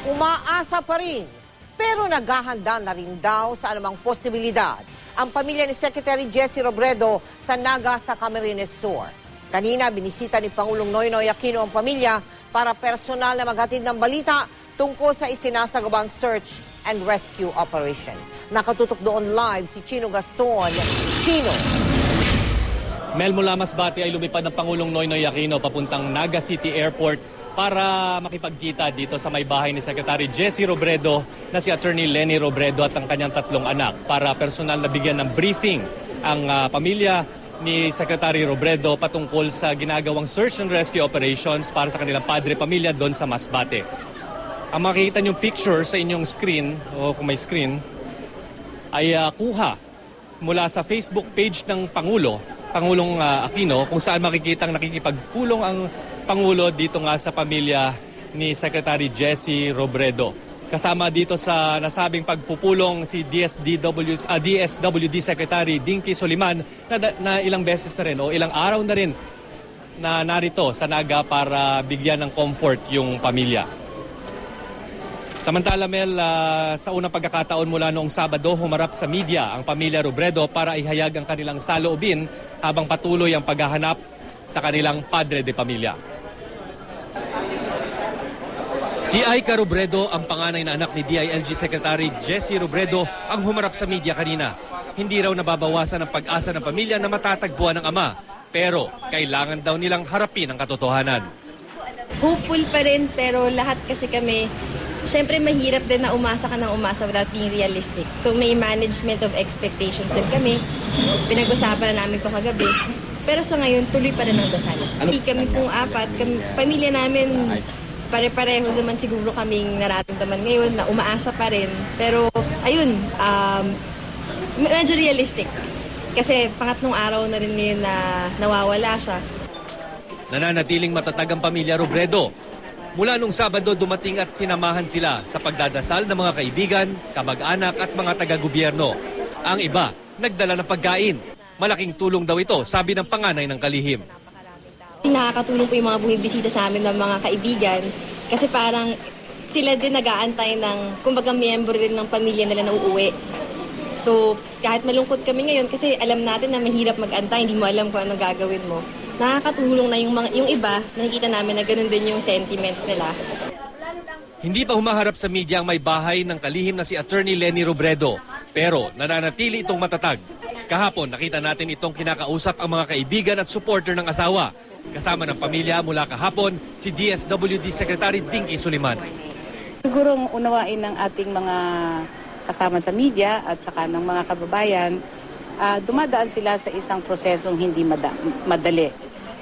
Umaasa pa rin, pero naghahanda na rin daw sa anumang posibilidad ang pamilya ni Secretary Jesse Robredo sa Naga sa Camarines Sur. Kanina, binisita ni Pangulong Noynoy Aquino ang pamilya para personal na maghatid ng balita tungkol sa isinasagawang search and rescue operation. Nakatutok doon live si Chino Gaston. Chino. Mel, mula Masbate ay lumipad ng Pangulong Noynoy Aquino papuntang Naga City Airport para makipagkita dito sa may bahay ni Secretary Jesse Robredo na si Attorney Leni Robredo at ang kanyang 3 anak para personal na bigyan ng briefing ang pamilya ni Secretary Robredo patungkol sa ginagawang search and rescue operations para sa kanilang padre pamilya doon sa Masbate. Ang makikita niyong picture sa inyong screen, o kung may screen, ay kuha mula sa Facebook page ng Pangulong Aquino, kung saan makikitang nakikipagpulong ang Pangulo dito nga sa pamilya ni Secretary Jesse Robredo. Kasama dito sa nasabing pagpupulong si DSWD Secretary Dinky Soliman na ilang beses na rin o ilang araw na rin na narito sa Naga para bigyan ng comfort yung pamilya. Samantala, Mel, sa unang pagkakataon mula noong Sabado, humarap sa media ang pamilya Robredo para ihayag ang kanilang saloobin habang patuloy ang paghahanap sa kanilang padre de pamilya. Si Aika Robredo, ang panganay na anak ni DILG Secretary Jesse Robredo, ang humarap sa media kanina. Hindi raw nababawasan ang pag-asa ng pamilya na matatagpuan ng ama, pero kailangan daw nilang harapin ang katotohanan. Hopeful pa rin, pero lahat kasi kami, siyempre mahirap din na umasa ka ng umasa without being realistic. So may management of expectations din kami. Pinag-usapan na namin ko kagabi. Pero sa ngayon, tuloy pa rin ang dasal. Hindi kami pong apat, pamilya namin, pare-pareho naman siguro kaming nararamdaman ngayon na umaasa pa rin. Pero ayun, medyo realistic. Kasi pangatlong araw na rin ngayon na nawawala siya. Nananatiling matatag ang pamilya Robredo. Mula nung Sabado, dumating at sinamahan sila sa pagdadasal ng mga kaibigan, kamag-anak at mga taga-gobyerno. Ang iba, nagdala ng pagkain. Malaking tulong daw ito, sabi ng panganay ng kalihim. Nakakatulong po yung mga bumibisita sa amin ng mga kaibigan kasi parang sila din nag-aantay ng, kumbaga, miyembro rin ng pamilya nila na uuwi. So, kahit malungkot kami ngayon kasi alam natin na mahirap mag-antay, hindi mo alam kung anong gagawin mo. Nakakatulong na yung iba, nakikita namin na ganun din yung sentiments nila. Hindi pa humaharap sa media ang may bahay ng kalihim na si Attorney Leni Robredo. Pero nananatili itong matatag. Kahapon, nakita natin itong kinakausap ang mga kaibigan at supporter ng asawa. Kasama ng pamilya mula kahapon, si DSWD Secretary Dinky Soliman. Siguro unawain ng ating mga kasama sa media at saka ng mga kababayan, dumadaan sila sa isang prosesong hindi madali.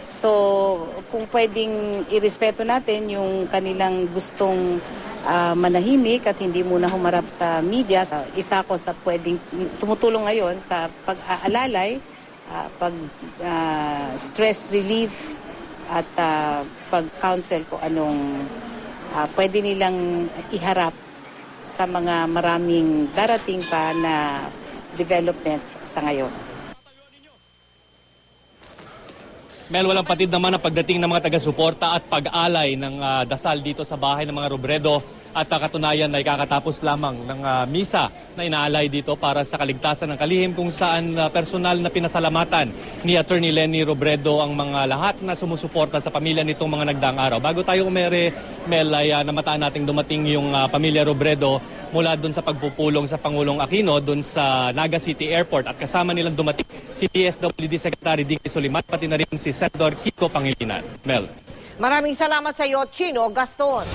So, kung pwedeng irespeto natin yung kanilang gustong manahimik at hindi muna humarap sa media, isa ko sa pwedeng tumutulong ngayon sa pag-aalalay, stress relief at pag-counsel kung anong pwede nilang iharap sa mga maraming darating pa na developments sa ngayon. Mel, walang patid naman ang pagdating ng mga taga-suporta at pag-alay ng dasal dito sa bahay ng mga Robredo at katunayan ay kakatapos lamang ng misa na inaalay dito para sa kaligtasan ng kalihim kung saan personal na pinasalamatan ni Attorney Leni Robredo ang mga lahat na sumusuporta sa pamilya nitong mga nagdaang araw. Bago tayo umere, Mel, ay namataan nating dumating yung pamilya Robredo mula doon sa pagpupulong sa Pangulong Aquino doon sa Naga City Airport at kasama nilang dumating si DSWD Secretary Dinky Soliman pati na rin si Senator Kiko Pangilinan. Mel. Maraming salamat sa iyo, Chino Gaston.